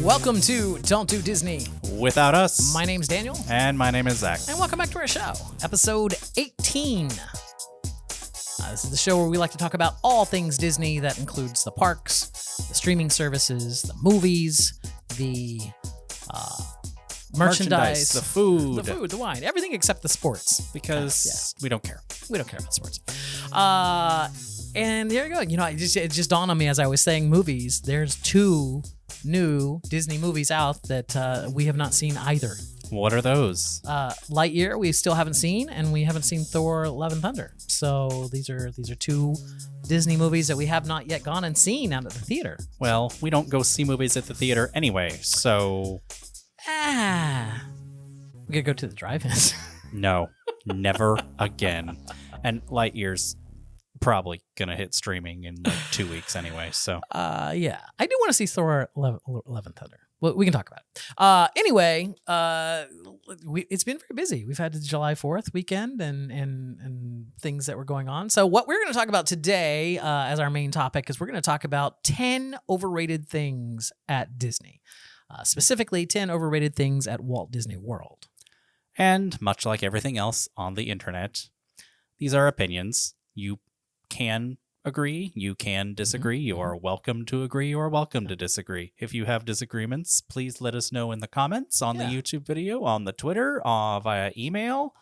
Welcome to Don't Do Disney Without Us. My name's Daniel. And my name is Zach. And welcome back to our show, episode 18. This is the show where we like to talk about all things Disney. That includes the parks, the streaming services, the movies, the merchandise, the food, the wine, everything except the sports. Because we don't care. We don't care about sports. And there you go. You know, it just dawned on me as I was saying movies. There's 2 new Disney movies out that we have not seen either. What are those? Lightyear we still haven't seen, and we haven't seen Thor: Love and Thunder. So these are 2 Disney movies that we have not yet gone and seen out at the theater. Well, we don't go see movies at the theater anyway, so... We could go to the drive-ins. No, never again. And Lightyear's probably gonna hit streaming in like 2 weeks anyway, so... Yeah. I do want to see Thor: Love and Thunder. Well, we can talk about it. Anyway, it's been very busy. We've had the July 4th weekend and things that were going on. So what we're going to talk about today as our main topic is we're going to talk about 10 overrated things at Disney. Specifically, 10 overrated things at Walt Disney World. And much like everything else on the internet, these are opinions. You can agree, you can disagree, you are welcome to agree or welcome to disagree. If you have disagreements, please let us know in the comments on the YouTube video, on the Twitter, via email.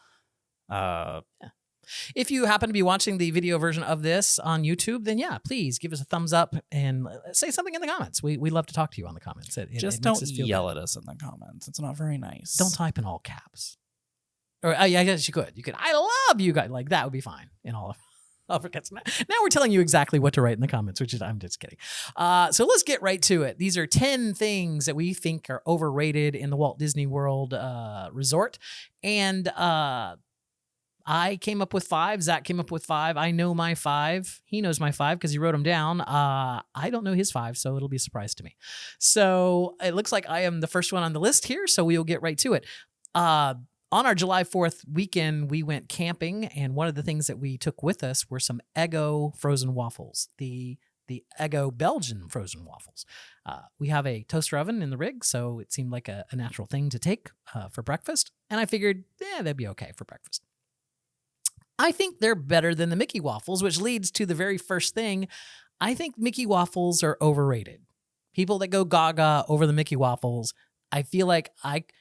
If you happen to be watching the video version of this on YouTube, then please give us a thumbs up and say something in the comments. We love to talk to you on the comments. Just don't yell at us in the comments. It's not very nice. Don't type in all caps. Or I guess you could. I love you guys. Like that would be fine in all of now we're telling you exactly what to write in the comments, which is, I'm just kidding. So let's get right to it. These are 10 things that we think are overrated in the Walt Disney World resort. And I came up with 5. Zach came up with 5. I know my 5. He knows my 5 because he wrote them down. I don't know his 5, so it'll be a surprise to me. So it looks like I am the first one on the list here, so we'll get right to it. On our July 4th weekend, we went camping, and one of the things that we took with us were some Eggo frozen waffles, the Eggo Belgian frozen waffles. We have a toaster oven in the rig, so it seemed like a natural thing to take for breakfast, and I figured, that'd be okay for breakfast. I think they're better than the Mickey waffles, which leads to the very first thing. I think Mickey waffles are overrated. People that go gaga over the Mickey waffles, I feel like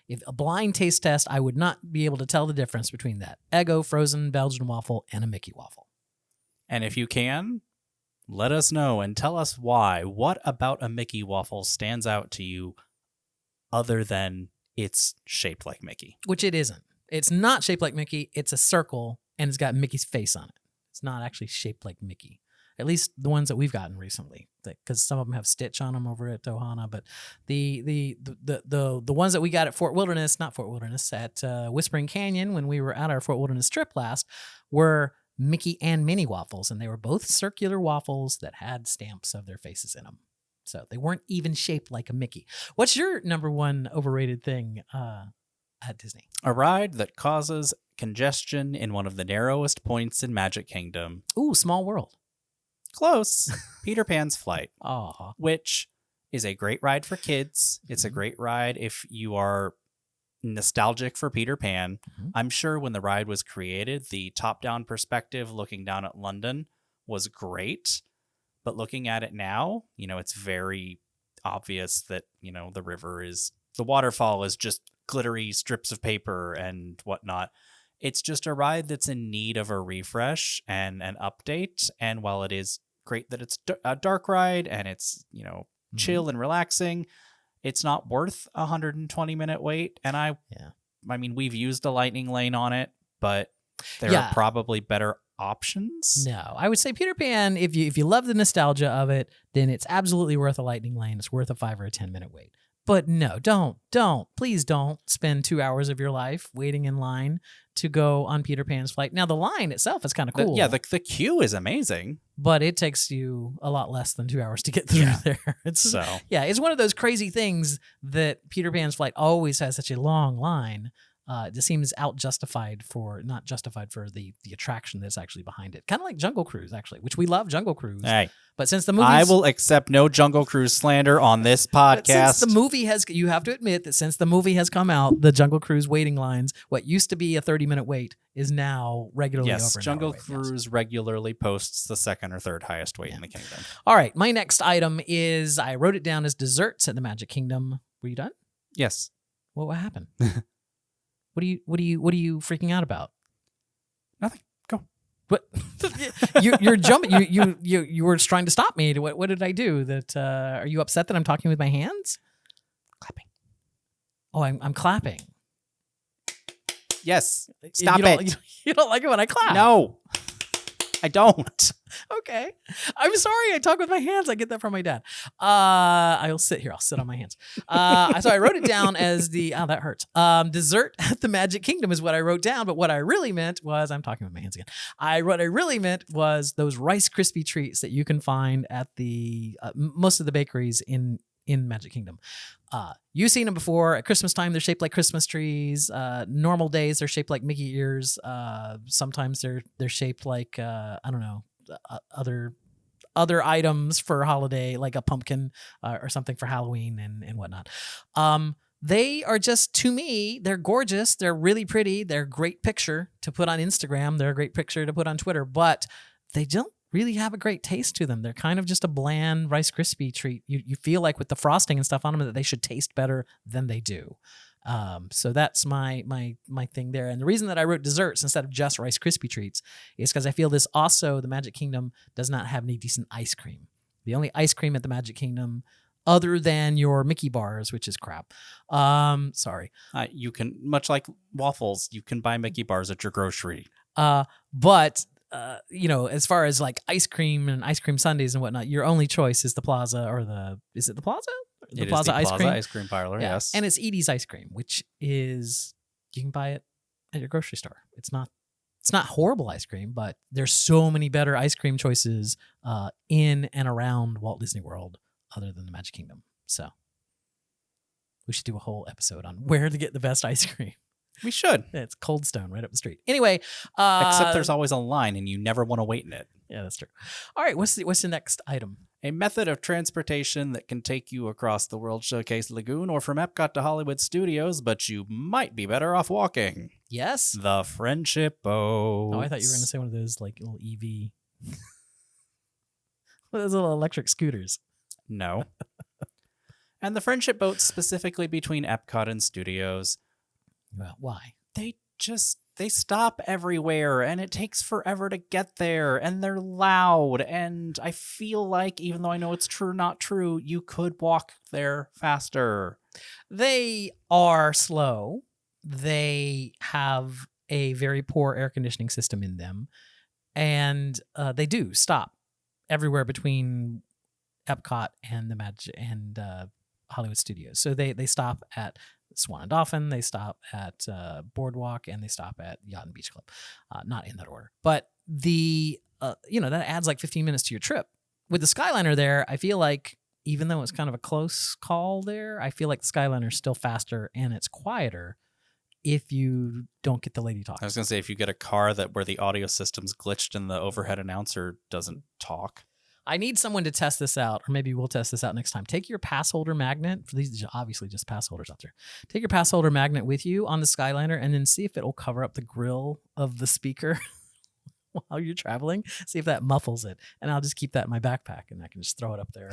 if a blind taste test, I would not be able to tell the difference between that Eggo frozen Belgian waffle and a Mickey waffle. And if you can, let us know and tell us why. What about a Mickey waffle stands out to you other than it's shaped like Mickey? Which it isn't. It's not shaped like Mickey. It's a circle, and it's got Mickey's face on it. It's not actually shaped like Mickey. At least the ones that we've gotten recently, because some of them have Stitch on them over at Ohana. But the ones that we got at at Whispering Canyon when we were at our Fort Wilderness trip last were Mickey and Minnie waffles, and they were both circular waffles that had stamps of their faces in them. So they weren't even shaped like a Mickey. What's your number one overrated thing at Disney? A ride that causes congestion in one of the narrowest points in Magic Kingdom. Ooh, Small World. Close. Peter Pan's Flight. Aww. Which is a great ride for kids. It's a great ride if you are nostalgic for Peter Pan. I'm sure when the ride was created, the top-down perspective looking down at London was great. But looking at it now, it's very obvious that, the waterfall is just glittery strips of paper and whatnot. It's just a ride that's in need of a refresh and an update. And while it is great that it's a dark ride and it's, chill and relaxing, it's not worth a 120-minute wait. And I mean, we've used a lightning lane on it, but there are probably better options. No, I would say Peter Pan, if you love the nostalgia of it, then it's absolutely worth a lightning lane. It's worth a 5 or a 10-minute wait. But no, please don't spend 2 hours of your life waiting in line to go on Peter Pan's Flight. Now, the line itself is kind of cool. The queue is amazing. But it takes you a lot less than 2 hours to get through there. It's one of those crazy things that Peter Pan's Flight always has such a long line. It just seems not justified for the attraction that's actually behind it. Kind of like Jungle Cruise, actually, which we love Jungle Cruise. Hey, but since the movie, I will accept no Jungle Cruise slander on this podcast. Since the movie you have to admit that since the movie has come out, the Jungle Cruise waiting lines, what used to be a 30-minute wait, is now regularly over. Yes, an Jungle hour wait, Cruise regularly posts the second or third highest wait in the kingdom. All right, my next item is I wrote it down as desserts at the Magic Kingdom. Were you done? Yes. What happened? What are you freaking out about? Nothing. Go. What? You're jumping. You were trying to stop me. What did I do? That are you upset that I'm talking with my hands? Clapping. Oh, I'm clapping. Yes. Stop it. You don't like it when I clap? No, I don't. Okay. I'm sorry. I talk with my hands. I get that from my dad. I'll sit here. I'll sit on my hands. So I wrote it down as that hurts. Dessert at the Magic Kingdom is what I wrote down. But what I really meant was, I'm talking with my hands again. What I really meant was those Rice Krispie treats that you can find at the most of the bakeries in Magic Kingdom. You've seen them before. At Christmas time, they're shaped like Christmas trees. Normal days, they're shaped like Mickey ears. Sometimes they're shaped like I don't know, other items for holiday, like a pumpkin or something for Halloween and whatnot. They are just, to me, they're gorgeous. They're really pretty. They're a great picture to put on Instagram. They're a great picture to put on Twitter, but they don't really have a great taste to them. They're kind of just a bland Rice Krispie treat. You feel like with the frosting and stuff on them that they should taste better than they do. So that's my thing there. And the reason that I wrote desserts instead of just Rice Krispie treats is because I feel the Magic Kingdom does not have any decent ice cream. The only ice cream at the Magic Kingdom, other than your Mickey bars, which is crap. Sorry. You can, much like Waffles, you can buy Mickey bars at your grocery. But as far as like ice cream and ice cream sundaes and whatnot, your only choice is the Plaza is it the Plaza? The Plaza ice cream parlor, yeah. yes. And it's Edie's ice cream, which is, you can buy it at your grocery store. It's not horrible ice cream, but there's so many better ice cream choices in and around Walt Disney World other than the Magic Kingdom. So we should do a whole episode on where to get the best ice cream. We should. It's Cold Stone right up the street. Anyway. Except there's always a line and you never want to wait in it. Yeah, that's true. All right, what's the next item? A method of transportation that can take you across the World Showcase Lagoon or from Epcot to Hollywood Studios, but you might be better off walking. Yes. The Friendship Boat. Oh, I thought you were going to say one of those like little EV. Those little electric scooters. No. And the Friendship Boats specifically between Epcot and Studios. Well, why? They stop everywhere and it takes forever to get there and they're loud and I feel like, even though I know it's true or not true, you could walk there faster. They are slow. They have a very poor air conditioning system in them, and they do stop everywhere between Epcot and the Magic and Hollywood Studios. So they stop at Swan and Dolphin, they stop at Boardwalk, and they stop at Yacht and Beach Club. Not in that order, but that adds like 15 minutes to your trip. With the Skyliner there, I feel like even though it's kind of a close call there, I feel like the Skyliner is still faster and it's quieter if you don't get the lady talk. I was going to say, if you get a car where the audio system's glitched and the overhead announcer doesn't talk. I need someone to test this out, or maybe we'll test this out next time. Take your pass holder magnet. For these, obviously just pass holders out there. Take your pass holder magnet with you on the Skyliner and then see if it'll cover up the grill of the speaker while you're traveling. See if that muffles it. And I'll just keep that in my backpack and I can just throw it up there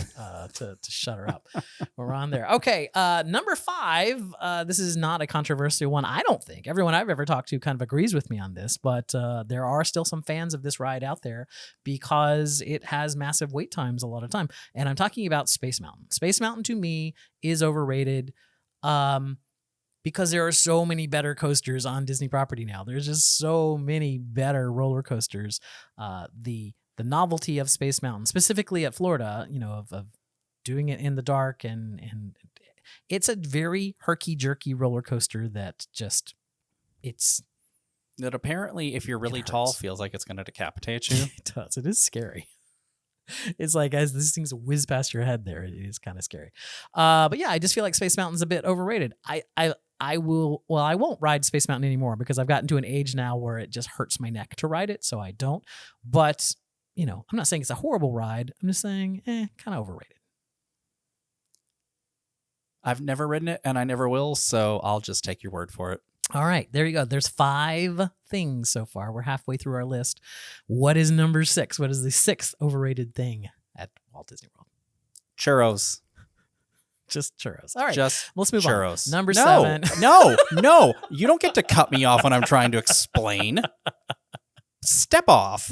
to shut her up when we're on there. Okay, number 5. This is not a controversial one, I don't think. Everyone I've ever talked to kind of agrees with me on this, but there are still some fans of this ride out there because it has massive wait times a lot of time. And I'm talking about Space Mountain. Space Mountain to me is overrated. Because there are so many better coasters on Disney property now. There's just so many better roller coasters. The novelty of Space Mountain, specifically at Florida, of doing it in the dark, and it's a very herky-jerky roller coaster that that apparently, if you're really tall, feels like it's going to decapitate you. It does. It is scary. It's like as these things whiz past your head there, it is kind of scary. But yeah, I just feel like Space Mountain's a bit overrated. I won't ride Space Mountain anymore because I've gotten to an age now where it just hurts my neck to ride it, so I don't. But, I'm not saying it's a horrible ride. I'm just saying, kind of overrated. I've never ridden it, and I never will, so I'll just take your word for it. All right, there you go. There's 5 things so far. We're halfway through our list. What is number 6? What is the 6th overrated thing at Walt Disney World? Churros. Just churros. All right, Just let's move churros. on. Number 7. No. You don't get to cut me off when I'm trying to explain. Step off.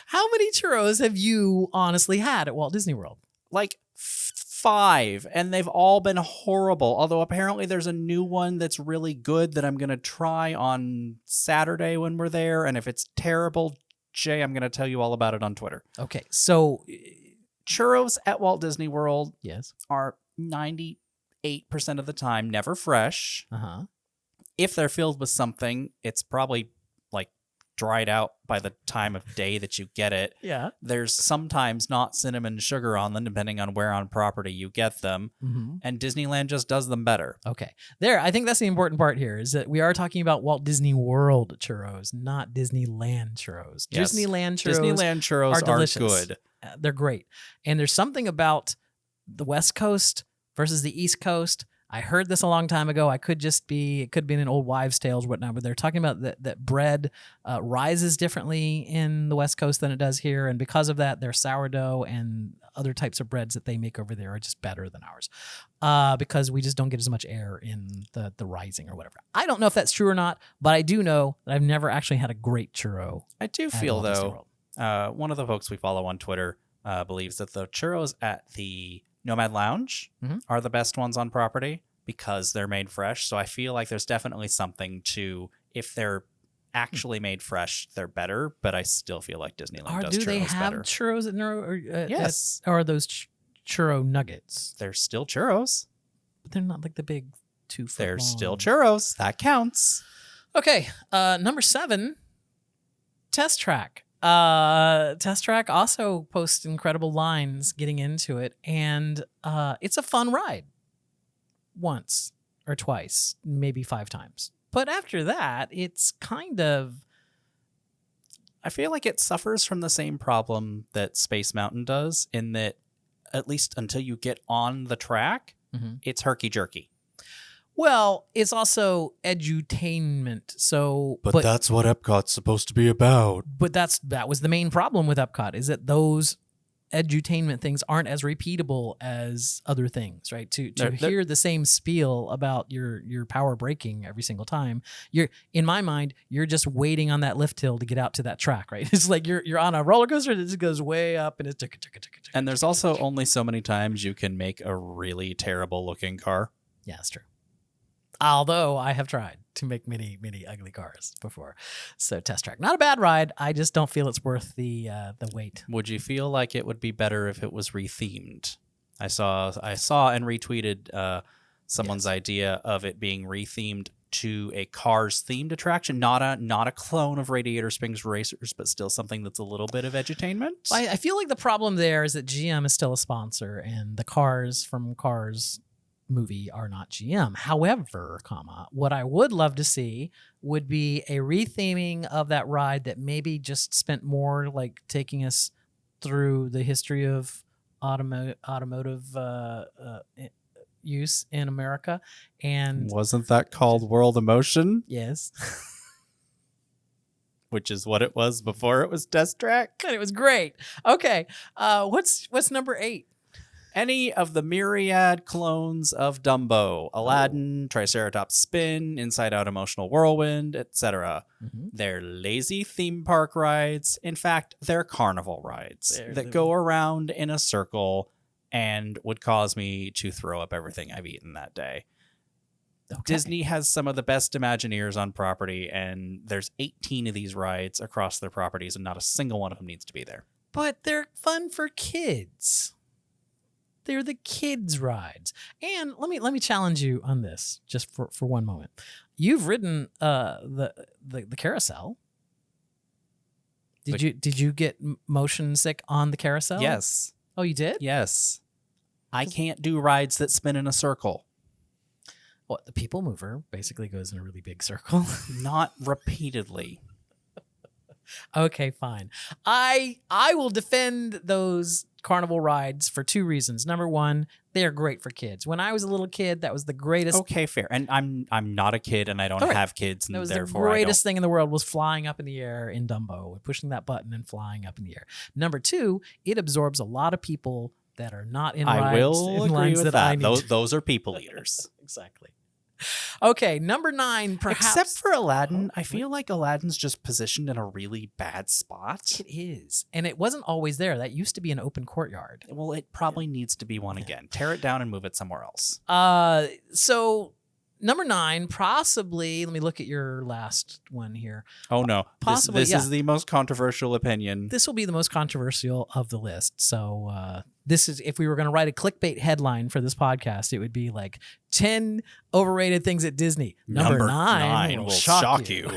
How many churros have you honestly had at Walt Disney World? Like 5, and they've all been horrible. Although apparently there's a new one that's really good that I'm going to try on Saturday when we're there. And if it's terrible, Jay, I'm going to tell you all about it on Twitter. Okay, so Churros at Walt Disney World yes, are 98% of the time never fresh. uh-huh. If they're filled with something, it's probably like dried out by the time of day that you get it. Yeah. There's sometimes not cinnamon sugar on them, depending on where on property you get them. Mm-hmm. And Disneyland just does them better. Okay. I think that's the important part here is that we are talking about Walt Disney World churros, not Disneyland churros. Yes. Disneyland Churros are delicious. good. They're great. And there's something about the West Coast versus the East Coast. I heard this a long time ago. It could be in an old wives' tales or whatnot, but they're talking about that bread rises differently in the West Coast than it does here. And because of that, their sourdough and other types of breads that they make over there are just better than ours because we just don't get as much air in the rising or whatever. I don't know if that's true or not, but I do know that I've never actually had a great churro. I do feel, though, one of the folks we follow on Twitter believes that the churros at the Nomad Lounge are the best ones on property because they're made fresh. So I feel like there's definitely something to, if they're actually made fresh, they're better. But I still feel like Disneyland does churros better. Do they have churros at Neuro? Yes. Or are those churro nuggets? They're still churros. But they're not like the big 2 foot They're long. still churros. That counts. Okay. Number 7, Test Track. Test Track also posts incredible lines getting into it, and it's a fun ride. Once or twice, maybe 5 times. But after that, it's kind of... I feel like it suffers from the same problem that Space Mountain does, in that at least until you get on the track, it's herky-jerky. Well, it's also edutainment. So, but that's what Epcot's supposed to be about. But that was the main problem with Epcot, is that those edutainment things aren't as repeatable as other things, right? To hear the same spiel about your power braking every single time, in my mind, you're just waiting on that lift hill to get out to that track, right? It's like you're on a roller coaster that just goes way up and it's and there's also only so many times you can make a really terrible looking car. Yeah, that's true. Although I have tried to make many, many ugly cars before. So Test Track, not a bad ride. I just don't feel it's worth the wait. Would you feel like it would be better if it was rethemed? I saw and retweeted someone's idea of it being rethemed to a Cars themed attraction, not a clone of Radiator Springs Racers, but still something that's a little bit of edutainment. I feel like the problem there is that GM is still a sponsor, and the cars from Cars movie are not GM. However, what I would love to see would be a retheming of that ride that maybe just spent more like taking us through the history of automotive use in America. And wasn't that called World Emotion? Yes. Which is what it was before it was Test Track. And it was great. Okay. What's number 8? Any of the myriad clones of Dumbo, Aladdin, Triceratops Spin, Inside Out Emotional Whirlwind, etc. They're lazy theme park rides. In fact, they're carnival rides that go around in a circle and would cause me to throw up everything I've eaten that day. Okay. Disney has some of the best Imagineers on property, and there's 18 of these rides across their properties, and not a single one of them needs to be there. But they're fun for kids. They're the kids' rides. And let me challenge you on this just for one moment. You've ridden the carousel. Did you get motion sick on the carousel? Yes. Oh, you did? Yes. I can't do rides that spin in a circle. Well, the People Mover basically goes in a really big circle. Not repeatedly. Okay, fine. I will defend those carnival rides for 2 reasons. Number one, they're great for kids. When I was a little kid, that was the greatest. Okay, fair. And I'm not a kid, and I don't have kids, and That was therefore the greatest thing in the world was flying up in the air in Dumbo, pushing that button and flying up in the air. Number 2, it absorbs a lot of people that are not in rides. I will agree lines with that. I that. need Those are people eaters. Exactly. Okay, number 9, perhaps. Except for Aladdin, I feel like Aladdin's just positioned in a really bad spot. It is. And it wasn't always there. That used to be an open courtyard. Well, it probably needs to be one again. Tear it down and move it somewhere else. So number 9, possibly, let me look at your last one here. Oh, no. Possibly, this is the most controversial opinion. This will be the most controversial of the list. So this is, if we were going to write a clickbait headline for this podcast, it would be like 10 overrated things at Disney. Number 9 will shock you.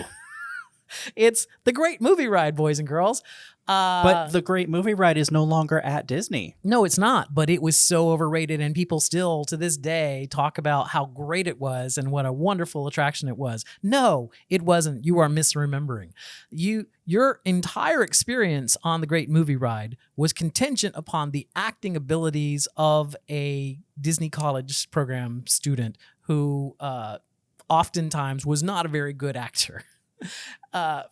It's the Great Movie Ride, boys and girls. But the Great Movie Ride is no longer at Disney. No, it's not. But it was so overrated, and people still to this day talk about how great it was and what a wonderful attraction it was. No, it wasn't. You are misremembering. Your entire experience on the Great Movie Ride was contingent upon the acting abilities of a Disney College program student who oftentimes was not a very good actor.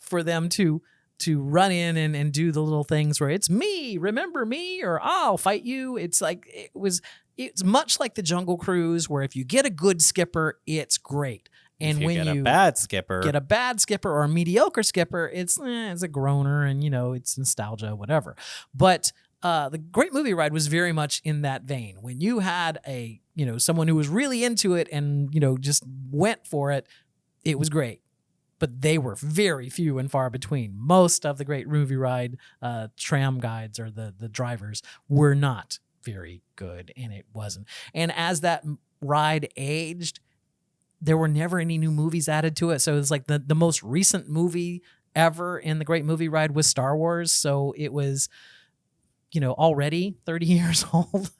For them to run in and do the little things where it's me, remember me, or I'll fight you. It's like it's much like the Jungle Cruise, where if you get a good skipper, it's great. And if when you you get a bad skipper or a mediocre skipper, it's a groaner, and it's nostalgia, whatever. But the Great Movie Ride was very much in that vein. When you had someone who was really into it and just went for it, it was great. But they were very few and far between. Most of the Great Movie Ride tram guides or the drivers were not very good, and it wasn't. And as that ride aged, there were never any new movies added to it. So it's like the most recent movie ever in the Great Movie Ride was Star Wars. So it was, already 30 years old.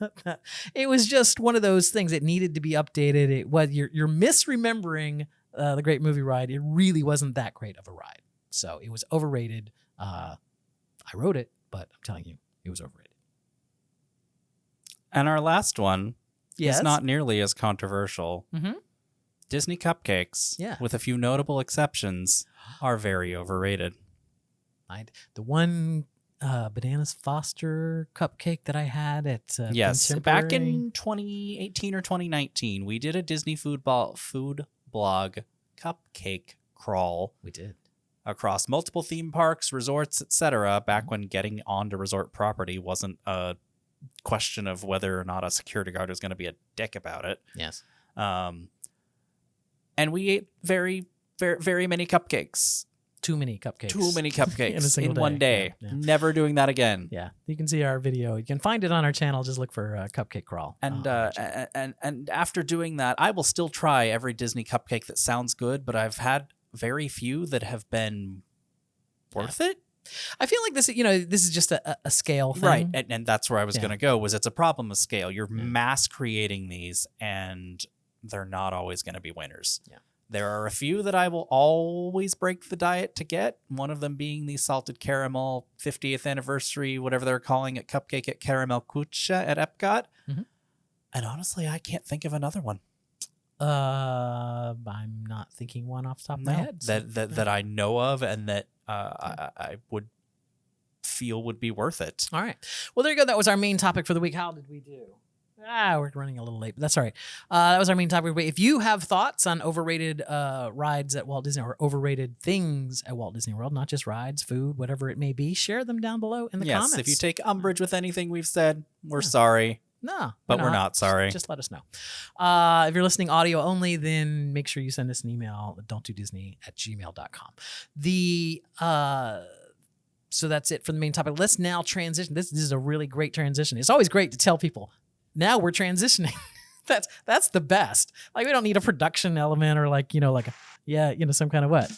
It was just one of those things that needed to be updated. It was you're misremembering the Great Movie Ride. It really wasn't that great of a ride. So it was overrated. I wrote it, but I'm telling you, it was overrated. And our last one is not nearly as controversial. Mm-hmm. Disney Cupcakes, with a few notable exceptions, are very overrated. The one Bananas Foster cupcake that I had at yes, back in 2018 or 2019, we did a Disney food blog cupcake crawl. We did. Across multiple theme parks, resorts, etc. Back when getting onto resort property wasn't a question of whether or not a security guard was going to be a dick about it. Yes. And we ate very, very, very many cupcakes. Too many cupcakes. Too many cupcakes in one day. Yeah. Never doing that again. Yeah, you can see our video. You can find it on our channel. Just look for Cupcake Crawl. And and after doing that, I will still try every Disney cupcake that sounds good, but I've had very few that have been worth it. I feel like this is just a scale thing. Right, and that's where I was going to go, was it's a problem of scale. You're mass creating these, and they're not always going to be winners. Yeah. There are a few that I will always break the diet to get, one of them being the salted caramel 50th anniversary, whatever they're calling it, cupcake at Caramel Kucha at Epcot. Mm-hmm. And honestly, I can't think of another one. I'm not thinking one off the top of my head. That I know of and that I would feel would be worth it. All right. Well, there you go. That was our main topic for the week. How did we do? We're running a little late, but that's all right. That was our main topic. If you have thoughts on overrated rides at Walt Disney or overrated things at Walt Disney World, not just rides, food, whatever it may be, share them down below in the comments. Yes, if you take umbrage with anything we've said, we're sorry. No, but we're not sorry. Just let us know. If you're listening audio only, then make sure you send us an email, don'tdodisney@gmail.com. So that's it for the main topic. Let's now transition. This is a really great transition. It's always great to tell people, now we're transitioning. That's the best. Like, we don't need a production element or some kind of what?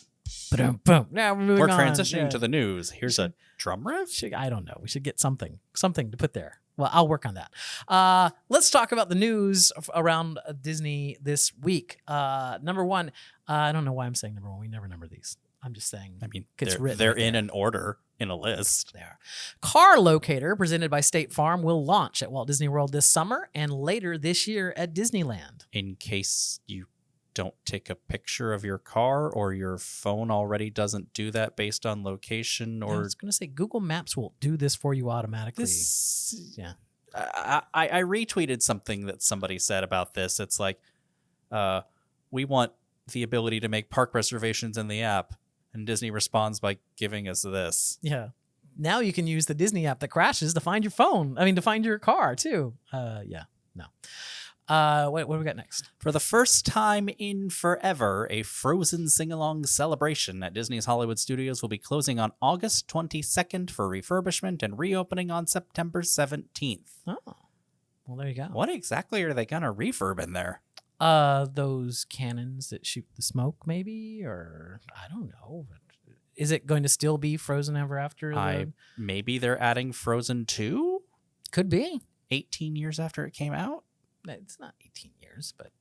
Boom, boom. Now we're moving We're on. transitioning Yeah. to the news. Here's a drum riff. I don't know. We should get something to put there. Well, I'll work on that. Let's talk about the news around Disney this week. Number one, I don't know why I'm saying number one. We never number these. I'm just saying. I mean, it's written they're right in there. an order in a list. They are. Car Locator, presented by State Farm, will launch at Walt Disney World this summer and later this year at Disneyland. In case you don't take a picture of your car or your phone already doesn't do that based on location I or was going to say Google Maps will do this for you automatically. this. Yeah. I retweeted something that somebody said about this. It's like, we want the ability to make park reservations in the app. And Disney responds by giving us this. Yeah. Now you can use the Disney app that crashes to find your phone. I mean, to find your car too. Yeah. No. What do we got next? For the first time in forever, a Frozen sing-along celebration at Disney's Hollywood Studios will be closing on August 22nd for refurbishment and reopening on September 17th. Oh, well, there you go. What exactly are they going to refurb in there? Those cannons that shoot the smoke, maybe, or I don't know. Is it going to still be Frozen Ever After? Maybe they're adding Frozen 2? Could be. 18 years after it came out? It's not 18 years, but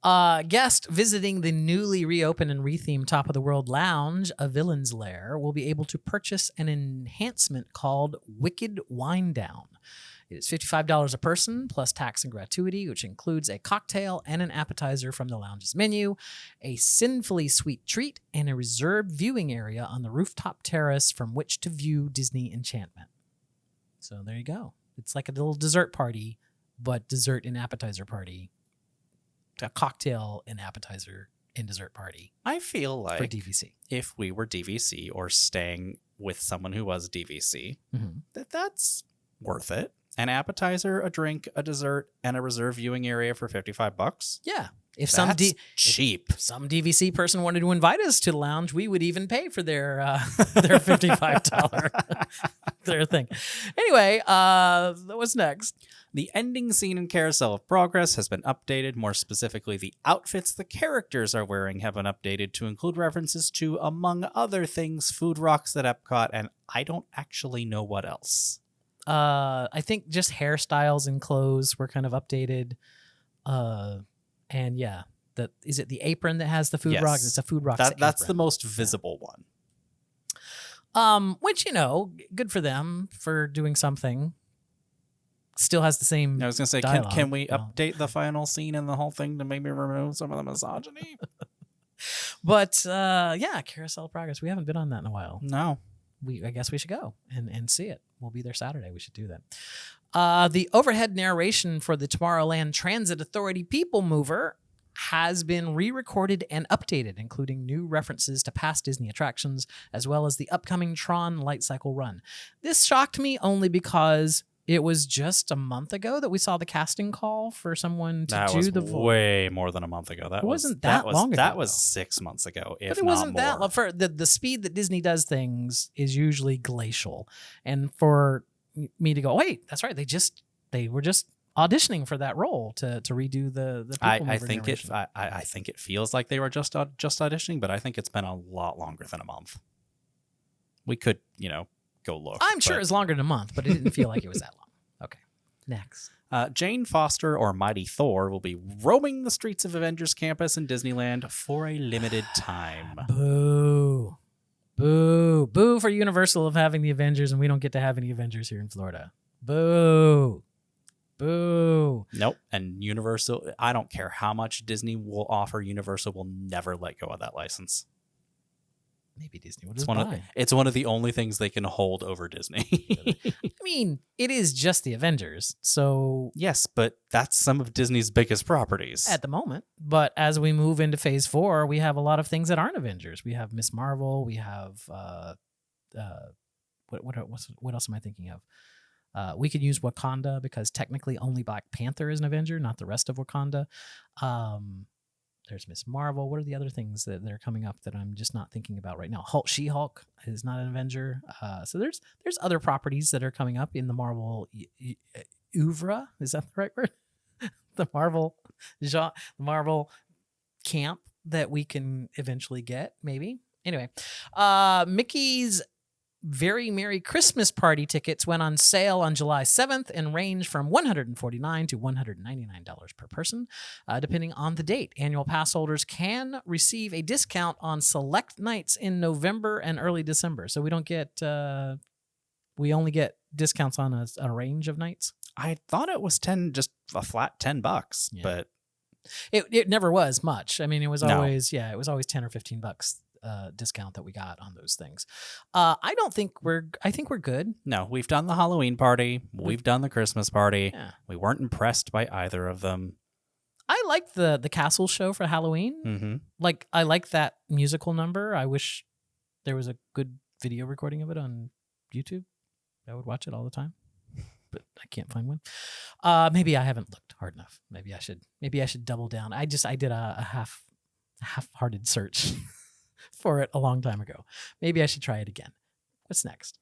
don't. Guest visiting the newly reopened and rethemed Top of the World Lounge, a villain's lair, will be able to purchase an enhancement called Wicked Wine Down. It is $55 a person plus tax and gratuity, which includes a cocktail and an appetizer from the lounge's menu, a sinfully sweet treat, and a reserved viewing area on the rooftop terrace from which to view Disney Enchantment. So there you go. It's like a little dessert party, but dessert and appetizer party. A cocktail and appetizer and dessert party I feel for like DVC. if we were DVC or staying with someone who was DVC, Mm-hmm. that's worth it. An appetizer, a drink, a dessert, and a reserve viewing area for $55. Yeah. If That's cheap. some DVC person wanted to invite us to the lounge, we would even pay for their their $55 their thing. Anyway, what's next? The ending scene in Carousel of Progress has been updated. More specifically, the outfits the characters are wearing have been updated to include references to, among other things, food rocks at Epcot, and I don't actually know what else. I think just hairstyles and clothes were kind of updated. And yeah, is it the apron that has the food Yes. rocks? It's a food rocks That's the apron. most visible one. Which, good for them for doing something. Still has the same. I was going to say, dialogue. can we Well. update the final scene and the whole thing to maybe remove some of the misogyny? But yeah, Carousel of Progress. We haven't been on that in a while. No. I guess we should go and see it. We'll be there Saturday. We should do that. The overhead narration for the Tomorrowland Transit Authority People Mover has been re-recorded and updated, including new references to past Disney attractions, as well as the upcoming Tron Light Cycle run. This shocked me only because it was just a month ago that we saw the casting call for someone to That do was the voice. way more than a month ago. It wasn't that long ago, That was though. 6 months ago, if But it not wasn't more. that long. For the speed that Disney does things is usually glacial. And for me to go, wait, that's right. They were just auditioning for that role to redo the people I mover think narration. I think it feels like they were just auditioning, but I think it's been a lot longer than a month. We could, go look. I'm sure it's longer than a month, but it didn't feel like it was that long. Okay. Next. Jane Foster, or Mighty Thor, will be roaming the streets of Avengers Campus in Disneyland for a limited time. Boo. Boo. Boo for Universal of having the Avengers, and we don't get to have any Avengers here in Florida. Boo. Boo. Nope. And Universal, I don't care how much Disney will offer, Universal will never let go of that license. Maybe Disney would It's just one, it's one of the only things they can hold over Disney. I mean, it is just the Avengers, so Yes, but that's some of Disney's biggest properties. at the moment. But as we move into Phase 4, we have a lot of things that aren't Avengers. We have Miss Marvel. We have what else am I thinking of? We could use Wakanda because technically only Black Panther is an Avenger, not the rest of Wakanda. There's Miss Marvel. What are the other things that are coming up that I'm just not thinking about right now? She-Hulk is not an Avenger. So there's other properties that are coming up in the Marvel oeuvre. Is that the right word? The Marvel camp that we can eventually get, maybe. Anyway, Mickey's Very Merry Christmas Party tickets went on sale on July 7th and range from $149 to $199 per person, depending on the date. Annual pass holders can receive a discount on select nights in November and early December. So we don't get, we only get discounts on a range of nights. I thought it was just a flat $10, but it never was much. I mean, it was No. always, it was always 10 or $15 discount that we got on those things. I think we're good. no, we've done the Halloween party. We've done the Christmas party. Yeah. We weren't impressed by either of them. I liked the castle show for Halloween. Mm-hmm. Like, I like that musical number. I wish there was a good video recording of it on YouTube. I would watch it all the time, but I can't find one. Maybe I haven't looked hard enough. Maybe I should double down. I did a half-hearted search for it a long time ago. Maybe I should try it again. What's next?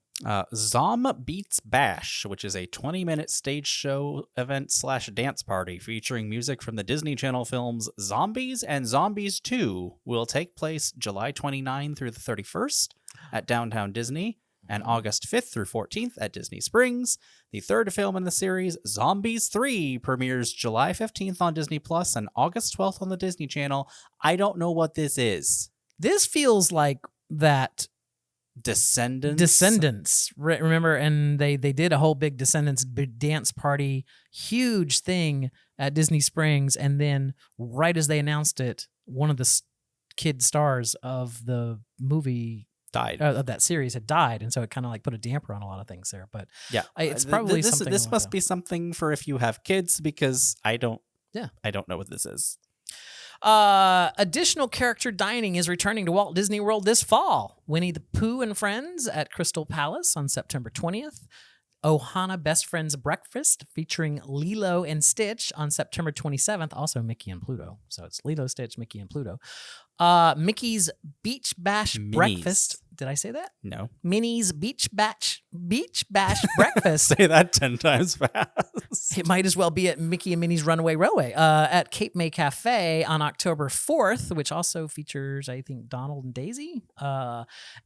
Zom Beats Bash, which is a 20-minute stage show event / dance party featuring music from the Disney Channel films Zombies and Zombies 2, will take place July 29 through the 31st at Downtown Disney and August 5th through 14th at Disney Springs. The third film in the series, Zombies 3, premieres July 15th on Disney Plus and August 12th on the Disney Channel. I don't know what this is. This feels like that Descendants. Remember, and they did a whole big Descendants dance party, huge thing at Disney Springs, and then right as they announced it, one of the kid stars of the movie Died. of that series had died, and so it kind of like put a damper on a lot of things there. But Yeah, it's probably this. something. This must be something for if you have kids, because I don't. Yeah. I don't know what this is. Additional character dining is returning to Walt Disney World this fall. Winnie the Pooh and Friends at Crystal Palace on September 20th. Ohana Best Friends Breakfast featuring Lilo and Stitch on September 27th. Also Mickey and Pluto. So it's Lilo, Stitch, Mickey, and Pluto. Mickey's Beach Bash Minis. Breakfast. Did I say that? No. Minnie's Beach Bash Breakfast. Say that 10 times fast. It might as well be at Mickey and Minnie's Runaway Railway at Cape May Cafe on October 4th, which also features, I think, Donald and Daisy.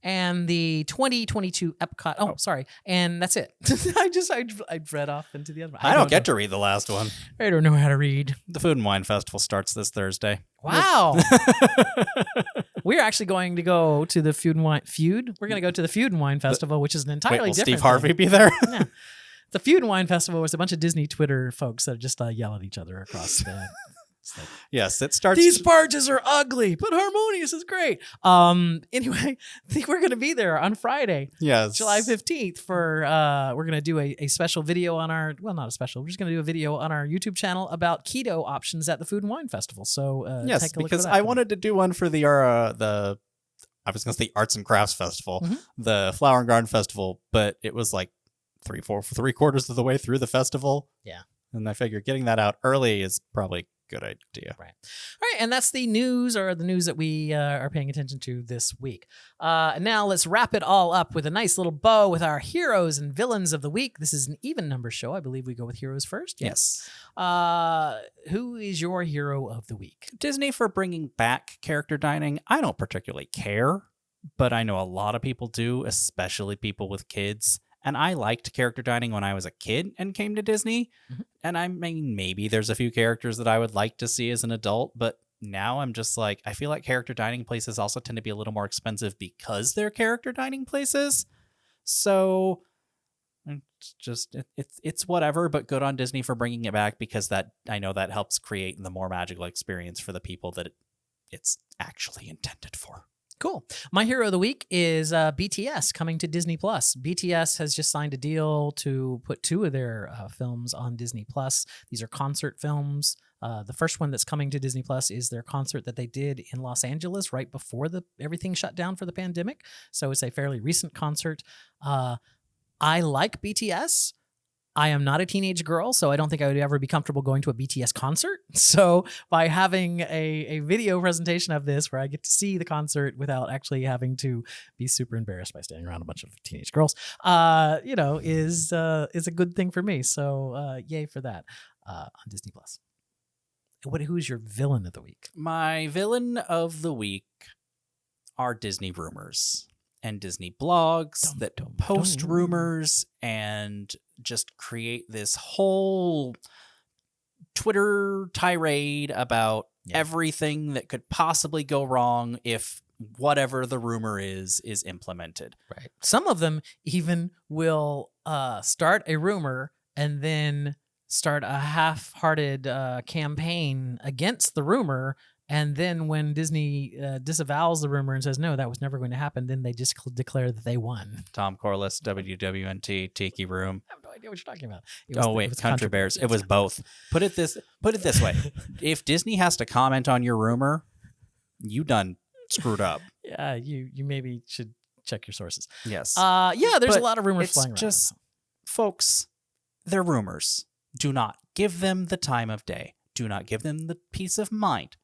And the 2022 Epcot. Oh, sorry. And that's it. I read off into the other one. I don't get to read the last one. I don't know how to read. The Food and Wine Festival starts this Thursday. Wow. We're actually going to go to the Food and Wine We're going to go to the Food and Wine Festival, which is an entirely Wait, will different Steve Harvey thing. be there? Yeah. The Food and Wine Festival was a bunch of Disney Twitter folks that just yell at each other across the. Like, yes, it starts. These barges are ugly, but Harmonious is great. Anyway, I think we're going to be there on Friday, Yes. July 15th for, we're going to do a special video on our, well, not a special, we're just going to do a video on our YouTube channel about keto options at the Food and Wine Festival. So yes, take a look because for that. I wanted to do one for the I was going to say Arts and Crafts Festival, Mhm. the Flower and Garden Festival, but it was like 3/4 of the way through the festival. Yeah. And I figured getting that out early is probably a good idea. Right. All right. And that's the news, or the news that we are paying attention to this week. Now let's wrap it all up with a nice little bow with our heroes and villains of the week. This is an even number show. I believe we go with heroes first. Yes. Who is your hero of the week? Disney for bringing back character dining. I don't particularly care, but I know a lot of people do, especially people with kids. And I liked character dining when I was a kid and came to Disney. Mm-hmm. And I mean, maybe there's a few characters that I would like to see as an adult, but now I'm just like, I feel like character dining places also tend to be a little more expensive because they're character dining places. So it's just, it's whatever, but good on Disney for bringing it back, because that, I know that helps create the more magical experience for the people that it's actually intended for. Cool. My hero of the week is BTS coming to Disney Plus. BTS has just signed a deal to put 2 of their films on Disney Plus. These are concert films. The first one that's coming to Disney Plus is their concert that they did in Los Angeles right before everything shut down for the pandemic. So it's a fairly recent concert. I like BTS. I am not a teenage girl, so I don't think I would ever be comfortable going to a BTS concert. So by having a video presentation of this where I get to see the concert without actually having to be super embarrassed by standing around a bunch of teenage girls, is a good thing for me. So yay for that on Disney Plus. Who's your villain of the week? My villain of the week are Disney rumors and Disney blogs that post rumors and just create this whole Twitter tirade about everything that could possibly go wrong if whatever the rumor is implemented. Right. Some of them even will start a rumor and then start a half-hearted campaign against the rumor. And then when Disney disavows the rumor and says, no, that was never going to happen, then they just declare that they won. Tom Corliss, WWNT, Tiki Room. I have no idea what you're talking about. It was Country Bears. It was both. Put it this way. If Disney has to comment on your rumor, you done screwed up. Yeah, you maybe should check your sources. Yes. There's a lot of rumors flying around. Just, folks, they're rumors. Do not give them the time of day. Do not give them the peace of mind.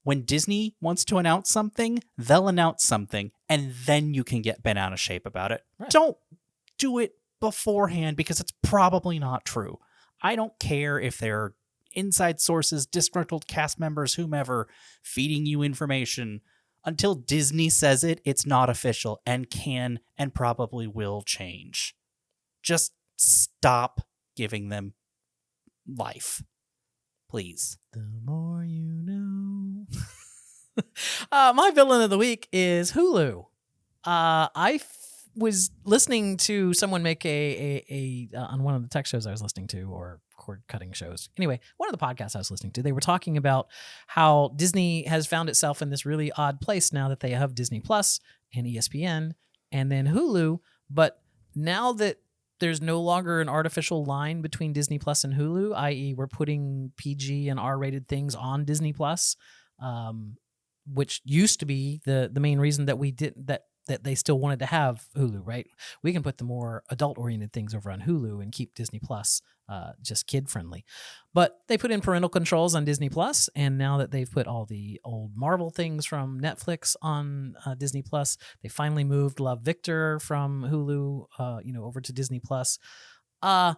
When Disney wants to announce something, they'll announce something, and then you can get bent out of shape about it. Right. Don't do it beforehand because it's probably not true. I don't care if they're inside sources, disgruntled cast members, whomever, feeding you information. Until Disney says it, it's not official and can and probably will change. Just stop giving them life. Please. The more you know. My villain of the week is Hulu. I was listening to someone make a on one of the tech shows I was listening to, or cord cutting shows. Anyway, one of the podcasts I was listening to, they were talking about how Disney has found itself in this really odd place now that they have Disney Plus and ESPN and then Hulu. But now that there's no longer an artificial line between Disney Plus and Hulu, i.e. we're putting PG and R-rated things on Disney Plus, which used to be the main reason that we did that they still wanted to have Hulu, right? We can put the more adult-oriented things over on Hulu and keep Disney Plus just kid-friendly. But they put in parental controls on Disney Plus, and now that they've put all the old Marvel things from Netflix on Disney Plus, they finally moved Love, Victor from Hulu, over to Disney Plus. I'm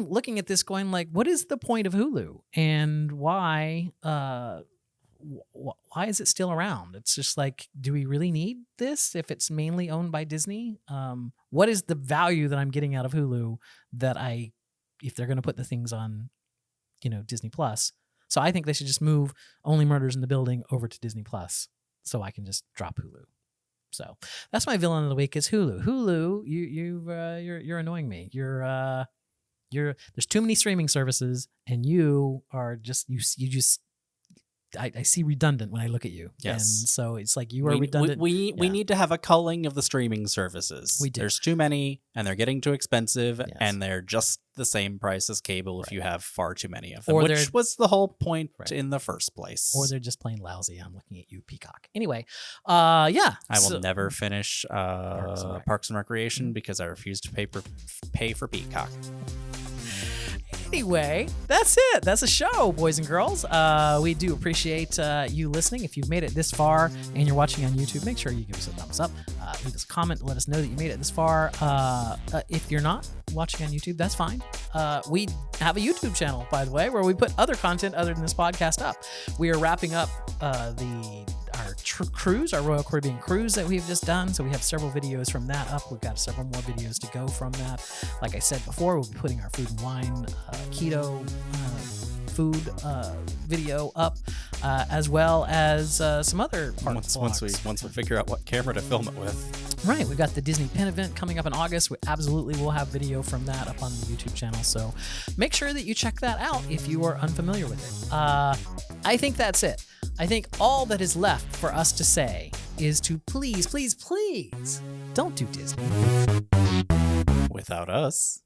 looking at this going like, what is the point of Hulu, and why is it still around? It's just like, do we really need this if it's mainly owned by Disney? What is the value that I'm getting out of Hulu that if they're going to put the things on, Disney Plus? So I think they should just move Only Murders in the Building over to Disney Plus so I can just drop Hulu. So that's my villain of the week is Hulu. Hulu, you're annoying me. There's too many streaming services and you are just, I see redundant when I look at you. Yes. And so it's like you are redundant. We need to have a culling of the streaming services. We do. There's too many and they're getting too expensive and they're just the same price as cable if you have far too many of them, which was the whole point in the first place. Or they're just plain lousy. I'm looking at you, Peacock. Anyway, I will never finish Parks and Recreation because I refuse to pay for Peacock. Anyway, that's it. That's a show, boys and girls. We do appreciate you listening. If you've made it this far and you're watching on YouTube, make sure you give us a thumbs up. Leave us a comment. Let us know that you made it this far. If you're not watching on YouTube, that's fine. We have a YouTube channel, by the way, where we put other content other than this podcast up. We are wrapping up our cruise, our Royal Caribbean cruise that we've just done. So we have several videos from that up. We've got several more videos to go from that. Like I said before, we'll be putting our food and wine keto food video up, as well as some other parts. Once we figure out what camera to film it with. Right, we've got the Disney Pin event coming up in August. We absolutely will have video from that up on the YouTube channel. So make sure that you check that out if you are unfamiliar with it. I think that's it. I think all that is left for us to say is to please, please, please don't do Disney without us.